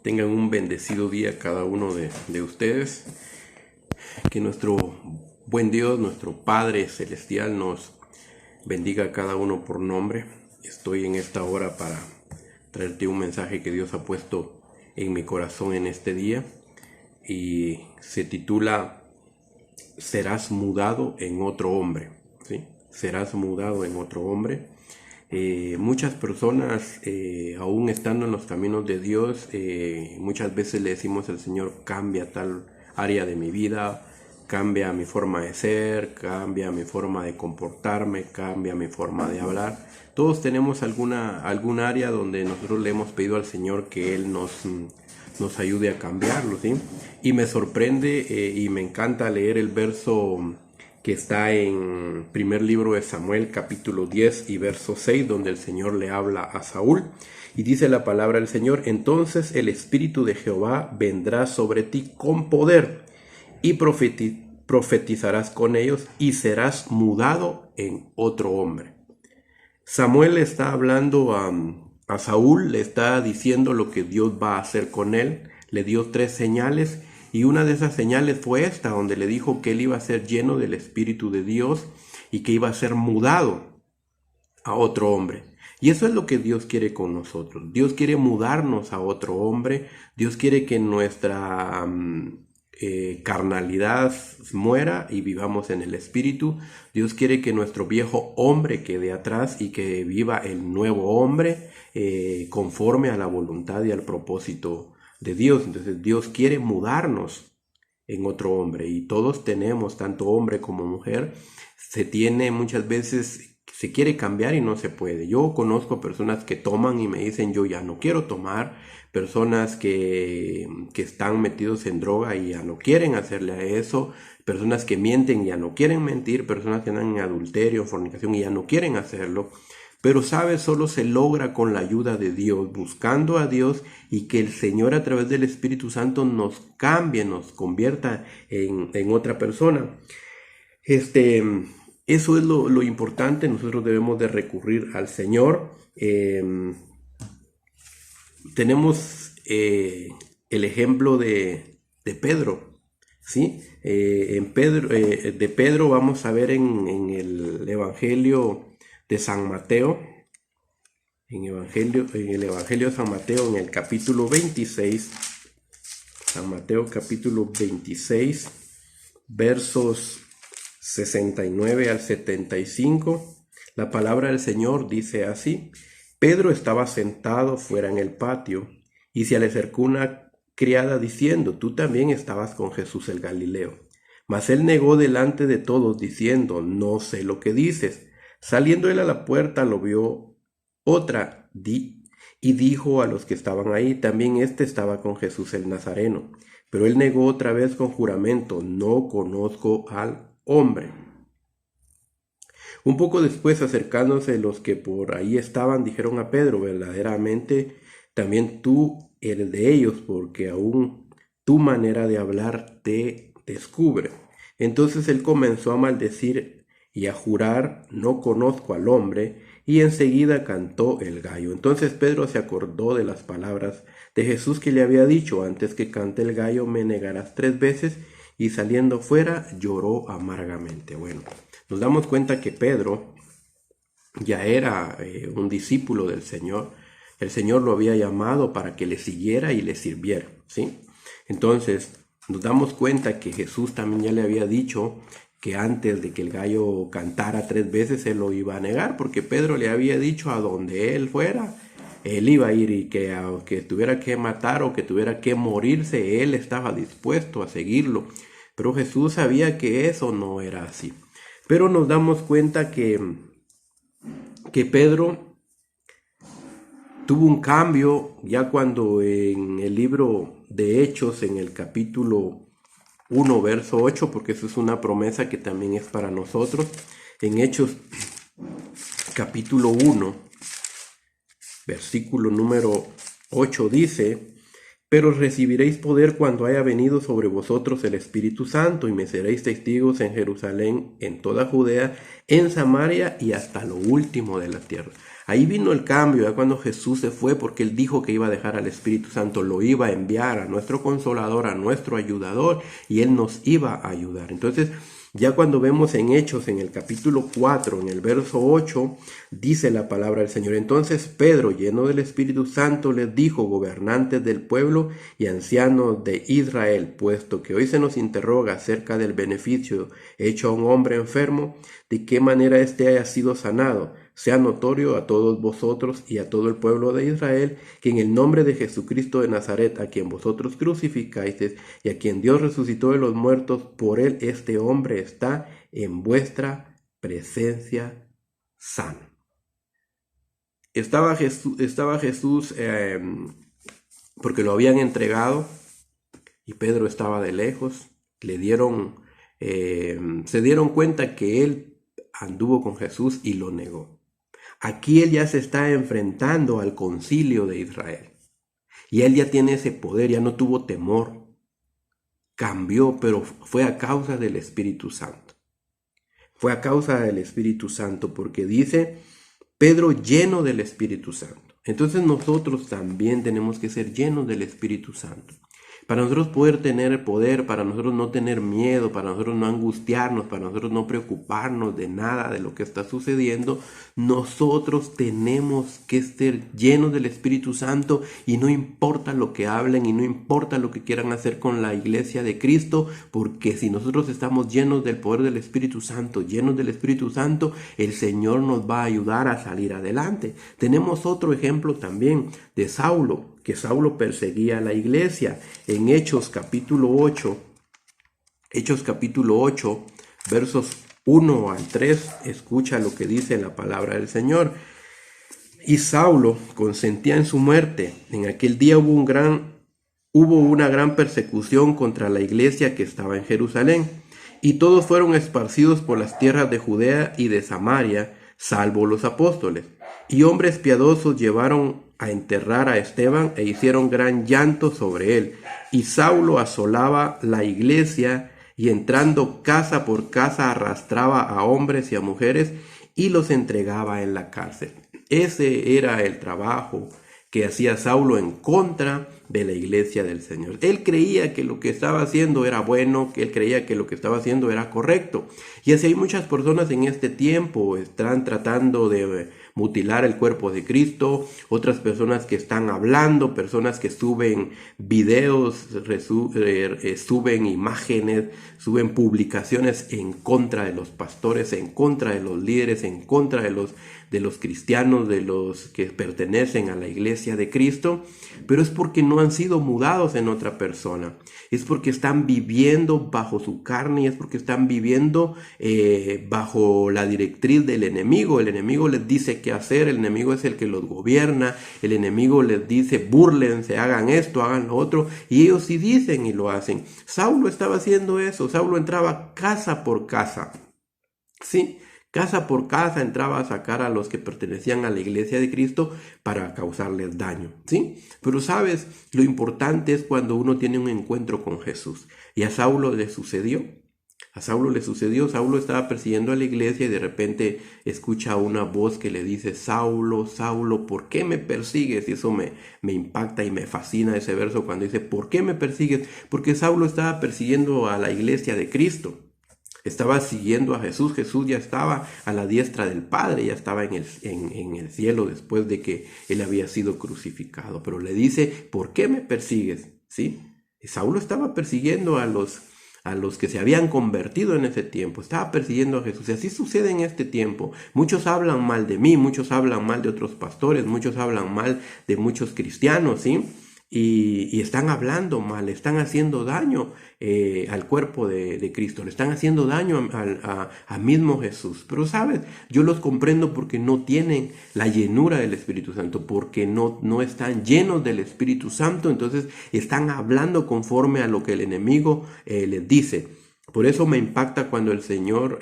Tengan un bendecido día cada uno de ustedes. Que nuestro buen Dios, nuestro Padre Celestial, nos bendiga a cada uno por nombre. Estoy en esta hora para traerte un mensaje que Dios ha puesto en mi corazón en este día. Y se titula Serás mudado en otro hombre. ¿Sí? Serás mudado en otro hombre. Muchas personas, aún estando en los caminos de Dios, muchas veces le decimos al Señor: cambia tal área de mi vida, cambia mi forma de ser, cambia mi forma de comportarme, cambia mi forma de hablar. Todos tenemos algún área donde nosotros le hemos pedido al Señor que Él nos ayude a cambiarlo, ¿sí? Y me sorprende y me encanta leer el verso que está en primer libro de Samuel, capítulo 10 y verso 6, donde el Señor le habla a Saúl. Y dice la palabra del Señor: entonces el Espíritu de Jehová vendrá sobre ti con poder, y profetizarás con ellos, y serás mudado en otro hombre. Samuel le está hablando a Saúl, le está diciendo lo que Dios va a hacer con él. Le dio 3 señales. Y una de esas señales fue esta, donde le dijo que él iba a ser lleno del Espíritu de Dios y que iba a ser mudado a otro hombre. Y eso es lo que Dios quiere con nosotros. Dios quiere mudarnos a otro hombre. Dios quiere que nuestra carnalidad muera y vivamos en el Espíritu. Dios quiere que nuestro viejo hombre quede atrás y que viva el nuevo hombre conforme a la voluntad y al propósito de Dios. Entonces Dios quiere mudarnos en otro hombre, y todos tenemos, tanto hombre como mujer. Se tiene muchas veces, se quiere cambiar y no se puede. Yo conozco personas que toman y me dicen: yo ya no quiero tomar. Personas que están metidos en droga y ya no quieren hacerle a eso. Personas que mienten y ya no quieren mentir. Personas que andan en adulterio, en fornicación, y ya no quieren hacerlo. Pero sabes, solo se logra con la ayuda de Dios, buscando a Dios, y que el Señor a través del Espíritu Santo nos cambie, nos convierta en otra persona. Eso es lo importante. Nosotros debemos de recurrir al Señor. Tenemos el ejemplo de Pedro, ¿sí? De Pedro vamos a ver en el Evangelio de San Mateo, en el Evangelio de San Mateo, en el capítulo 26, San Mateo capítulo 26, versos 69 al 75, la palabra del Señor dice así: Pedro estaba sentado fuera en el patio, y se le acercó una criada diciendo: tú también estabas con Jesús el Galileo. Mas él negó delante de todos, diciendo: no sé lo que dices. Saliendo él a la puerta, lo vio otra, y dijo a los que estaban ahí: también estaba con Jesús el Nazareno. Pero él negó otra vez con juramento: no conozco al hombre. Un poco después, acercándose los que por ahí estaban, dijeron a Pedro: verdaderamente también tú eres de ellos, porque aún tu manera de hablar te descubre. Entonces él comenzó a maldecir y a jurar: no conozco al hombre, y enseguida cantó el gallo. Entonces Pedro se acordó de las palabras de Jesús, que le había dicho: antes que cante el gallo me negarás 3 veces, y saliendo fuera lloró amargamente. Bueno, nos damos cuenta que Pedro ya era un discípulo del Señor. El Señor lo había llamado para que le siguiera y le sirviera, ¿sí? Entonces nos damos cuenta que Jesús también ya le había dicho que antes de que el gallo cantara 3 veces él lo iba a negar, porque Pedro le había dicho: a donde él fuera, él iba a ir, y que aunque tuviera que matar o que tuviera que morirse, él estaba dispuesto a seguirlo. Pero Jesús sabía que eso no era así. Pero nos damos cuenta que Pedro tuvo un cambio ya cuando en el libro de Hechos, en el capítulo 1, verso 8, porque eso es una promesa que también es para nosotros. En Hechos capítulo 1, versículo número 8 dice Pero recibiréis poder cuando haya venido sobre vosotros el Espíritu Santo, y me seréis testigos en Jerusalén, en toda Judea, en Samaria y hasta lo último de la tierra. Ahí vino el cambio, ya cuando Jesús se fue, porque Él dijo que iba a dejar al Espíritu Santo, lo iba a enviar a nuestro Consolador, a nuestro ayudador, y Él nos iba a ayudar. Entonces, ya cuando vemos en Hechos, en el capítulo 4, en el verso 8, dice la palabra del Señor: entonces Pedro, lleno del Espíritu Santo, les dijo: gobernantes del pueblo y ancianos de Israel, puesto que hoy se nos interroga acerca del beneficio hecho a un hombre enfermo, de qué manera éste haya sido sanado, sea notorio a todos vosotros y a todo el pueblo de Israel, que en el nombre de Jesucristo de Nazaret, a quien vosotros crucificáis y a quien Dios resucitó de los muertos, por él este hombre está en vuestra presencia sano. Estaba Jesús porque lo habían entregado, y Pedro estaba de lejos. Se dieron cuenta que él anduvo con Jesús y lo negó. Aquí él ya se está enfrentando al concilio de Israel. Y él ya tiene ese poder, ya no tuvo temor. Cambió, pero fue a causa del Espíritu Santo. Fue a causa del Espíritu Santo, porque dice Pedro lleno del Espíritu Santo. Entonces nosotros también tenemos que ser llenos del Espíritu Santo. Para nosotros poder tener poder, para nosotros no tener miedo, para nosotros no angustiarnos, para nosotros no preocuparnos de nada de lo que está sucediendo, nosotros tenemos que ser llenos del Espíritu Santo, y no importa lo que hablen y no importa lo que quieran hacer con la iglesia de Cristo, porque si nosotros estamos llenos del poder del Espíritu Santo, llenos del Espíritu Santo, el Señor nos va a ayudar a salir adelante. Tenemos otro ejemplo también de Saulo, que Saulo perseguía a la iglesia. En Hechos capítulo 8, versos 1 al 3, escucha lo que dice la palabra del Señor. Y Saulo consentía en su muerte. En aquel día hubo una gran persecución contra la iglesia que estaba en Jerusalén, y todos fueron esparcidos por las tierras de Judea y de Samaria, salvo los apóstoles. Y hombres piadosos llevaron a enterrar a Esteban e hicieron gran llanto sobre él. Y Saulo asolaba la iglesia, y entrando casa por casa arrastraba a hombres y a mujeres y los entregaba en la cárcel. Ese era el trabajo que hacía Saulo en contra de la iglesia del Señor. Él creía que lo que estaba haciendo era bueno, que él creía que lo que estaba haciendo era correcto. Y así hay muchas personas en este tiempo, están tratando de mutilar el cuerpo de Cristo, otras personas que están hablando, personas que suben videos, suben imágenes, suben publicaciones en contra de los pastores, en contra de los líderes, en contra de los cristianos, de los que pertenecen a la iglesia de Cristo, pero es porque no han sido mudados en otra persona, es porque están viviendo bajo su carne, y es porque están viviendo bajo la directriz del enemigo. El enemigo les dice qué hacer, el enemigo es el que los gobierna, el enemigo les dice búrlense, hagan esto, hagan lo otro, y ellos sí dicen y lo hacen. Saulo estaba haciendo eso. Saulo entraba casa por casa, ¿sí? Casa por casa entraba a sacar a los que pertenecían a la iglesia de Cristo para causarles daño, ¿sí? Pero sabes, lo importante es cuando uno tiene un encuentro con Jesús. Y a Saulo le sucedió. Saulo estaba persiguiendo a la iglesia, y de repente escucha una voz que le dice: Saulo, Saulo, ¿por qué me persigues? Y eso me impacta y me fascina ese verso cuando dice: ¿por qué me persigues? Porque Saulo estaba persiguiendo a la iglesia de Cristo. Estaba siguiendo a Jesús. Jesús ya estaba a la diestra del Padre, ya estaba en el cielo después de que él había sido crucificado. Pero le dice: ¿por qué me persigues? ¿Sí? Y Saulo estaba persiguiendo a los que se habían convertido en ese tiempo, estaba persiguiendo a Jesús. Y así sucede en este tiempo. Muchos hablan mal de mí, muchos hablan mal de otros pastores, muchos hablan mal de muchos cristianos, ¿sí? Y están hablando mal, están haciendo daño al cuerpo de Cristo, le están haciendo daño a mismo Jesús. Pero sabes, yo los comprendo porque no tienen la llenura del Espíritu Santo, porque no están llenos del Espíritu Santo, entonces están hablando conforme a lo que el enemigo les dice. Por eso me impacta cuando el Señor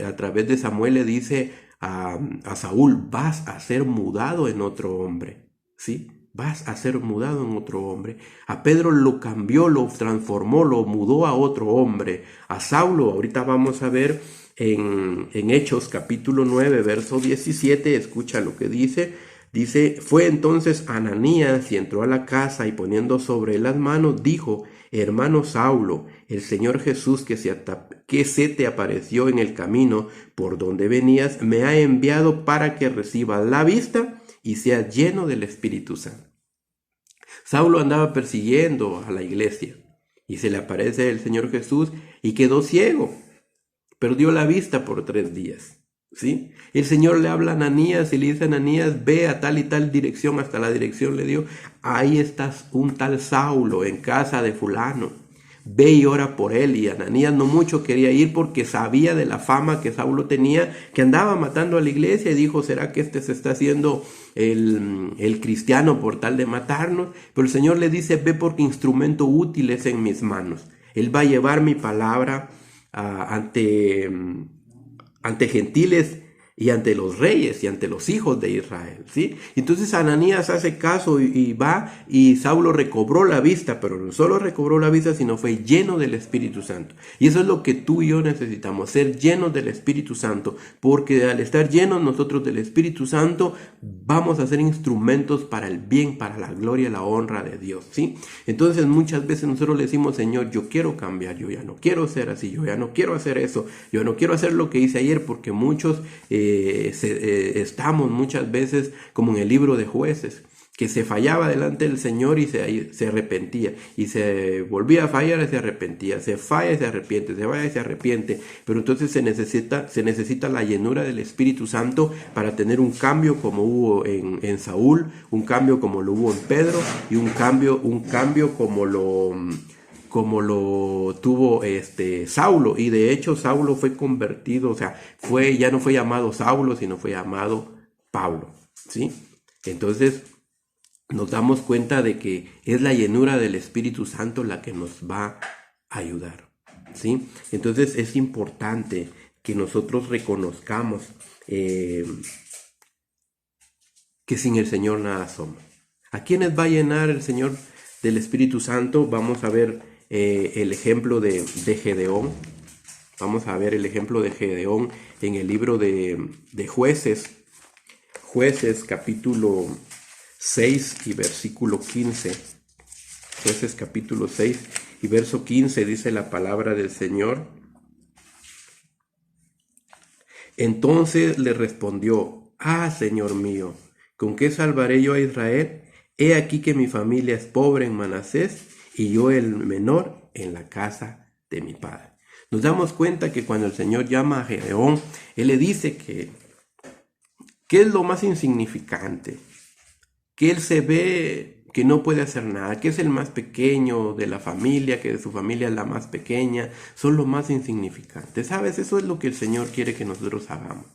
a través de Samuel le dice a Saúl: vas a ser mudado en otro hombre, ¿sí? vas a ser mudado en otro hombre. A Pedro lo cambió, lo transformó, lo mudó a otro hombre. A Saulo, ahorita vamos a ver en Hechos capítulo 9, verso 17, escucha lo que dice. Dice, fue entonces Ananías y entró a la casa y poniendo sobre él las manos, dijo, hermano Saulo, el Señor Jesús que se te apareció en el camino por donde venías, me ha enviado para que recibas la vista y seas lleno del Espíritu Santo. Saulo andaba persiguiendo a la iglesia y se le aparece el Señor Jesús y quedó ciego. Perdió la vista por 3 días. ¿Sí? El Señor le habla a Ananías y le dice a Ananías, ve a tal y tal dirección, hasta la dirección le dio, ahí estás un tal Saulo en casa de fulano, ve y ora por él. Y Ananías no mucho quería ir porque sabía de la fama que Saulo tenía, que andaba matando a la iglesia, y dijo, ¿será que este se está haciendo el cristiano por tal de matarnos? Pero el Señor le dice, ve porque instrumento útil es en mis manos. Él va a llevar mi palabra ante gentiles y ante los reyes y ante los hijos de Israel, ¿sí? Entonces Ananías hace caso y va, y Saulo recobró la vista, pero no solo recobró la vista, sino fue lleno del Espíritu Santo. Y eso es lo que tú y yo necesitamos, ser llenos del Espíritu Santo, porque al estar llenos nosotros del Espíritu Santo, vamos a ser instrumentos para el bien, para la gloria y la honra de Dios, ¿sí? Entonces muchas veces nosotros le decimos, Señor, yo quiero cambiar, yo ya no quiero ser así, yo ya no quiero hacer eso, yo no quiero hacer lo que hice ayer, porque muchos estamos muchas veces como en el libro de Jueces, que se fallaba delante del Señor y se arrepentía, y se volvía a fallar y se arrepentía, se falla y se arrepiente, se falla y se arrepiente. Pero entonces se necesita la llenura del Espíritu Santo para tener un cambio como hubo en Saúl, un cambio como lo hubo en Pedro, y un cambio como lo tuvo Saulo. Y de hecho Saulo fue convertido, o sea, ya no fue llamado Saulo, sino fue llamado Pablo, ¿sí? Entonces nos damos cuenta de que es la llenura del Espíritu Santo la que nos va a ayudar, ¿sí? Entonces es importante que nosotros reconozcamos que sin el Señor nada somos. ¿A quiénes va a llenar el Señor del Espíritu Santo? Vamos a ver el ejemplo de Gedeón. Vamos a ver el ejemplo de Gedeón en el libro de Jueces. Jueces capítulo 6 y versículo 15. Jueces capítulo 6 y verso 15 dice la palabra del Señor. Entonces le respondió, Señor mío, ¿con qué salvaré yo a Israel? He aquí que mi familia es pobre en Manasés y yo el menor en la casa de mi padre. Nos damos cuenta que cuando el Señor llama a Gedeón, Él le dice que es lo más insignificante, que él se ve que no puede hacer nada, que es el más pequeño de la familia, que de su familia es la más pequeña, son lo más insignificantes. ¿Sabes? Eso es lo que el Señor quiere que nosotros hagamos,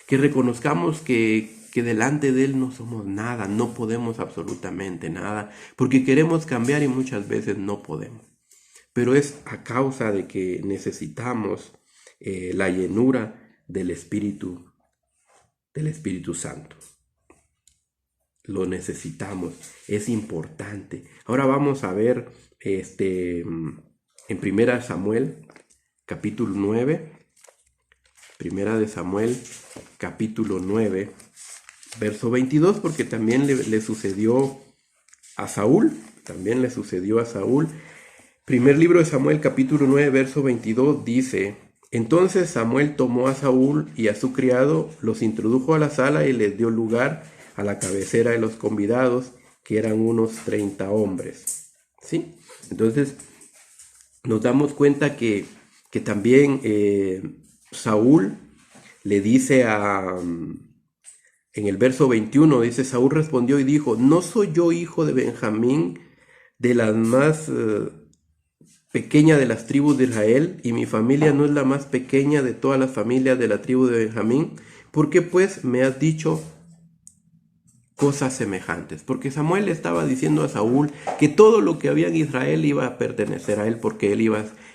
que reconozcamos que delante de Él no somos nada, no podemos absolutamente nada, porque queremos cambiar y muchas veces no podemos. Pero es a causa de que necesitamos la llenura del Espíritu Santo. Lo necesitamos, es importante. Ahora vamos a ver en 1 Samuel capítulo 9. Primera de Samuel capítulo 9, verso 22, porque también le sucedió a Saúl. También le sucedió a Saúl. Primer libro de Samuel capítulo 9, verso 22 dice: Entonces Samuel tomó a Saúl y a su criado, los introdujo a la sala y les dio lugar a la cabecera de los convidados, que eran unos 30 hombres. ¿Sí? Entonces nos damos cuenta que también Saúl le dice en el verso 21, dice, Saúl respondió y dijo, ¿no soy yo hijo de Benjamín, de las más pequeña de las tribus de Israel, y mi familia no es la más pequeña de todas las familias de la tribu de Benjamín? ¿Por qué pues me has dicho cosas semejantes? Porque Samuel estaba diciendo a Saúl que todo lo que había en Israel iba a pertenecer a él, porque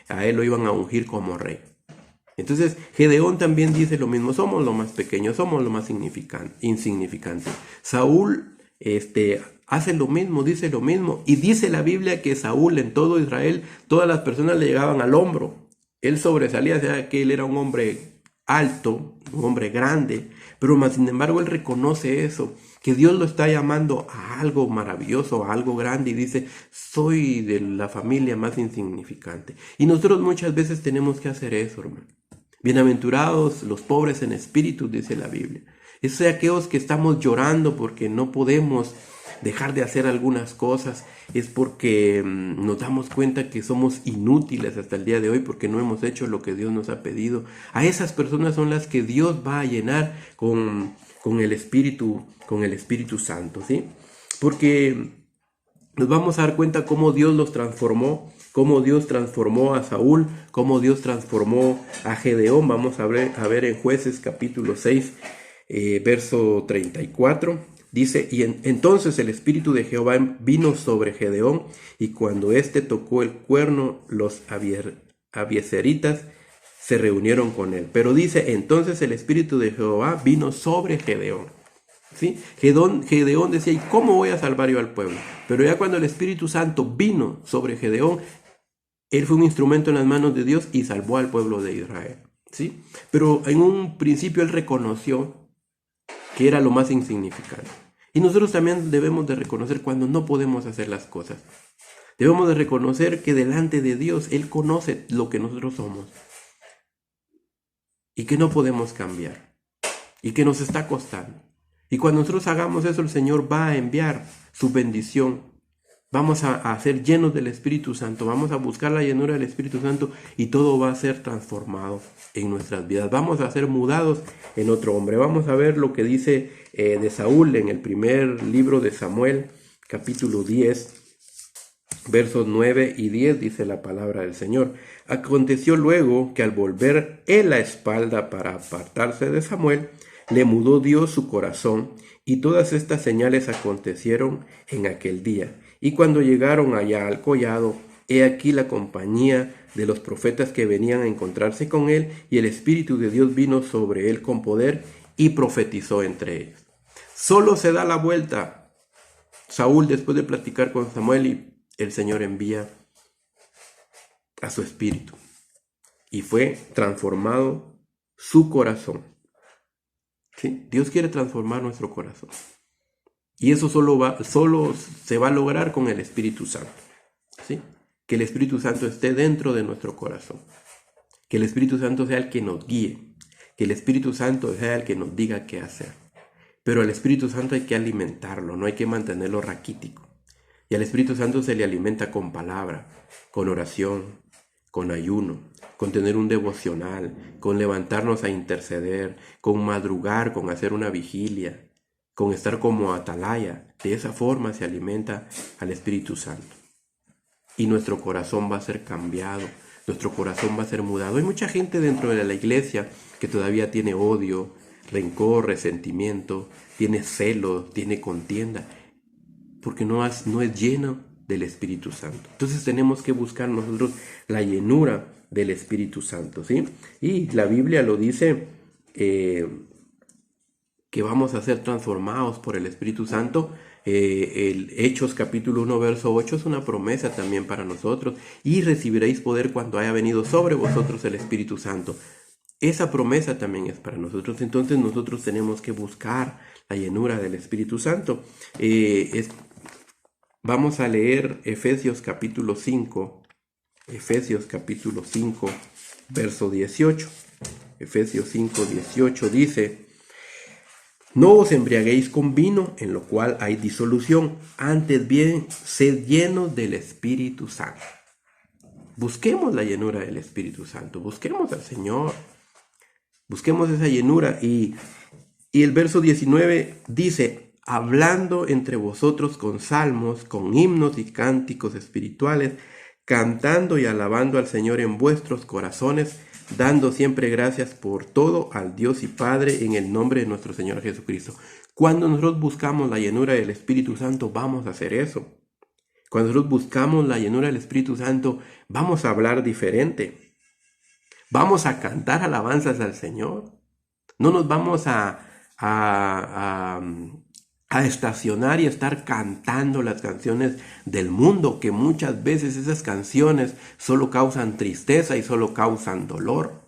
a él lo iban a ungir como rey. Entonces Gedeón también dice lo mismo, somos lo más pequeño, somos lo más insignificante. Saúl hace lo mismo, dice lo mismo. Y dice la Biblia que Saúl en todo Israel, todas las personas le llegaban al hombro. Él sobresalía, o sea, que él era un hombre alto, un hombre grande, pero más sin embargo él reconoce eso, que Dios lo está llamando a algo maravilloso, a algo grande, y dice, soy de la familia más insignificante. Y nosotros muchas veces tenemos que hacer eso, hermano. Bienaventurados los pobres en espíritu, dice la Biblia. Esos son aquellos que estamos llorando porque no podemos dejar de hacer algunas cosas, es porque nos damos cuenta que somos inútiles hasta el día de hoy porque no hemos hecho lo que Dios nos ha pedido. A esas personas son las que Dios va a llenar con el Espíritu Santo, ¿sí? Porque nos vamos a dar cuenta cómo Dios los transformó, cómo Dios transformó a Saúl, cómo Dios transformó a Gedeón. Vamos a ver en Jueces capítulo 6, verso 34. Dice, entonces el Espíritu de Jehová vino sobre Gedeón, y cuando éste tocó el cuerno, los abiezeritas se reunieron con él. Pero dice, entonces el Espíritu de Jehová vino sobre Gedeón. ¿Sí? Gedeón decía, ¿y cómo voy a salvar yo al pueblo? Pero ya cuando el Espíritu Santo vino sobre Gedeón, él fue un instrumento en las manos de Dios y salvó al pueblo de Israel. ¿Sí? Pero en un principio él reconoció que era lo más insignificante. Y nosotros también debemos de reconocer cuando no podemos hacer las cosas. Debemos de reconocer que delante de Dios Él conoce lo que nosotros somos y que no podemos cambiar y que nos está costando. Y cuando nosotros hagamos eso, el Señor va a enviar su bendición. Vamos a ser llenos del Espíritu Santo, vamos a buscar la llenura del Espíritu Santo y todo va a ser transformado en nuestras vidas. Vamos a ser mudados en otro hombre. Vamos a ver lo que dice de Saúl en el primer libro de Samuel, capítulo 10, versos 9 y 10, dice la palabra del Señor. Aconteció luego que al volver él la espalda para apartarse de Samuel, le mudó Dios su corazón, y todas estas señales acontecieron en aquel día. Y cuando llegaron allá al collado, he aquí la compañía de los profetas que venían a encontrarse con él, y el Espíritu de Dios vino sobre él con poder y profetizó entre ellos. Solo se da la vuelta Saúl después de platicar con Samuel y el Señor envía a su espíritu. Y fue transformado su corazón. ¿Sí? Dios quiere transformar nuestro corazón. Y eso solo se va a lograr con el Espíritu Santo. ¿Sí? Que el Espíritu Santo esté dentro de nuestro corazón. Que el Espíritu Santo sea el que nos guíe. Que el Espíritu Santo sea el que nos diga qué hacer. Pero al Espíritu Santo hay que alimentarlo, no hay que mantenerlo raquítico. Y al Espíritu Santo se le alimenta con palabra, con oración, con ayuno, con tener un devocional, con levantarnos a interceder, con madrugar, con hacer una vigilia, con estar como atalaya. De esa forma se alimenta al Espíritu Santo. Y nuestro corazón va a ser cambiado, nuestro corazón va a ser mudado. Hay mucha gente dentro de la iglesia que todavía tiene odio, rencor, resentimiento, tiene celo, tiene contienda, porque no es lleno del Espíritu Santo. Entonces tenemos que buscar nosotros la llenura del Espíritu Santo, ¿sí? Y la Biblia lo dice, que vamos a ser transformados por el Espíritu Santo. El Hechos capítulo 1 verso 8 es una promesa también para nosotros. Y recibiréis poder cuando haya venido sobre vosotros el Espíritu Santo. Esa promesa también es para nosotros. Entonces nosotros tenemos que buscar la llenura del Espíritu Santo. Vamos a leer Efesios capítulo 5. Efesios capítulo 5 verso 18. Efesios 5, 18 dice: no os embriaguéis con vino, en lo cual hay disolución, antes bien, sed llenos del Espíritu Santo. Busquemos la llenura del Espíritu Santo, busquemos al Señor, busquemos esa llenura. Y el verso 19 dice: hablando entre vosotros con salmos, con himnos y cánticos espirituales, cantando y alabando al Señor en vuestros corazones, dando siempre gracias por todo al Dios y Padre en el nombre de nuestro Señor Jesucristo. Cuando nosotros buscamos la llenura del Espíritu Santo, vamos a hacer eso. Cuando nosotros buscamos la llenura del Espíritu Santo, vamos a hablar diferente. Vamos a cantar alabanzas al Señor. No nos vamos a a estacionar y a estar cantando las canciones del mundo, que muchas veces esas canciones solo causan tristeza y solo causan dolor,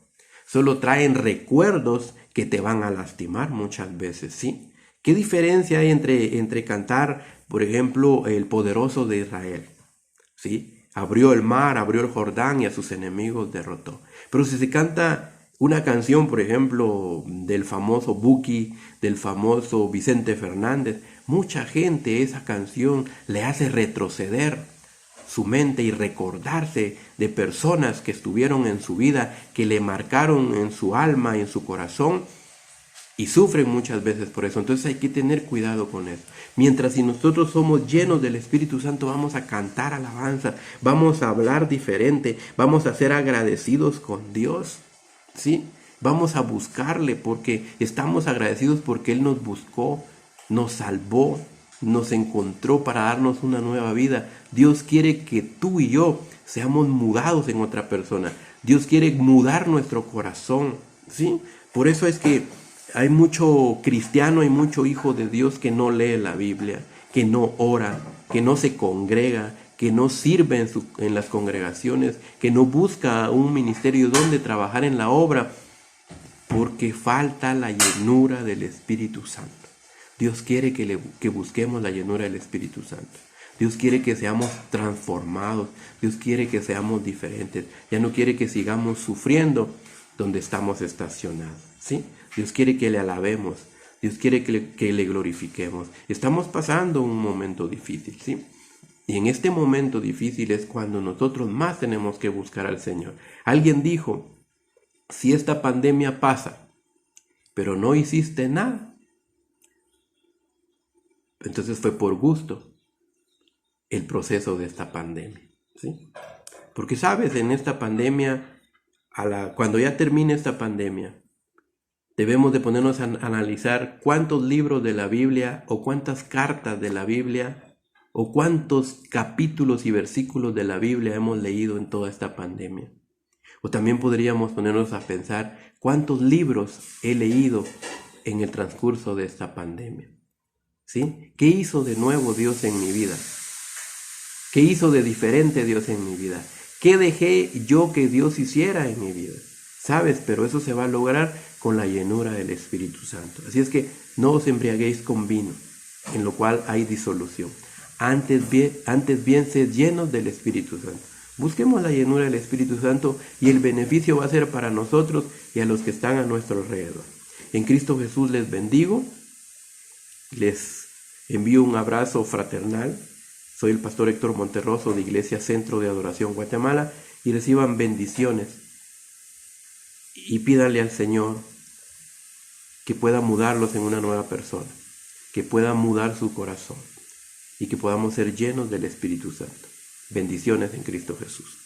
solo traen recuerdos que te van a lastimar muchas veces, ¿sí? ¿Qué diferencia hay entre cantar, por ejemplo, el poderoso de Israel? ¿Sí? Abrió el mar, abrió el Jordán y a sus enemigos derrotó. Pero si se canta una canción, por ejemplo, del famoso Buki, del famoso Vicente Fernández, mucha gente esa canción le hace retroceder su mente y recordarse de personas que estuvieron en su vida, que le marcaron en su alma y en su corazón, y sufren muchas veces por eso. Entonces hay que tener cuidado con eso. Mientras si nosotros somos llenos del Espíritu Santo, vamos a cantar alabanza, vamos a hablar diferente, vamos a ser agradecidos con Dios, ¿sí? Vamos a buscarle porque estamos agradecidos porque Él nos buscó, nos salvó, nos encontró para darnos una nueva vida. Dios quiere que tú y yo seamos mudados en otra persona. Dios quiere mudar nuestro corazón, ¿sí? Por eso es que hay mucho cristiano, hay mucho hijo de Dios que no lee la Biblia, que no ora, que no se congrega, que no sirve en las congregaciones, que no busca un ministerio donde trabajar en la obra, porque falta la llenura del Espíritu Santo. Dios quiere que busquemos la llenura del Espíritu Santo. Dios quiere que seamos transformados. Dios quiere que seamos diferentes. Ya no quiere que sigamos sufriendo donde estamos estacionados, ¿sí? Dios quiere que le alabemos. Dios quiere que le glorifiquemos. Estamos pasando un momento difícil, ¿sí? Y en este momento difícil es cuando nosotros más tenemos que buscar al Señor. Alguien dijo, si esta pandemia pasa, pero no hiciste nada, entonces fue por gusto el proceso de esta pandemia, ¿sí? Porque sabes, en esta pandemia, cuando ya termine esta pandemia, debemos de ponernos a analizar cuántos libros de la Biblia o cuántas cartas de la Biblia o cuántos capítulos y versículos de la Biblia hemos leído en toda esta pandemia. O también podríamos ponernos a pensar cuántos libros he leído en el transcurso de esta pandemia, ¿sí? ¿Qué hizo de nuevo Dios en mi vida? ¿Qué hizo de diferente Dios en mi vida? ¿Qué dejé yo que Dios hiciera en mi vida? ¿Sabes? Pero eso se va a lograr con la llenura del Espíritu Santo. Así es que no os embriaguéis con vino, en lo cual hay disolución. Antes bien sed llenos del Espíritu Santo. Busquemos la llenura del Espíritu Santo y el beneficio va a ser para nosotros y a los que están a nuestro alrededor. En Cristo Jesús les bendigo, les envío un abrazo fraternal. Soy el pastor Héctor Monterroso de Iglesia Centro de Adoración Guatemala y reciban bendiciones y pídanle al Señor que pueda mudarlos en una nueva persona, que pueda mudar su corazón y que podamos ser llenos del Espíritu Santo. Bendiciones en Cristo Jesús.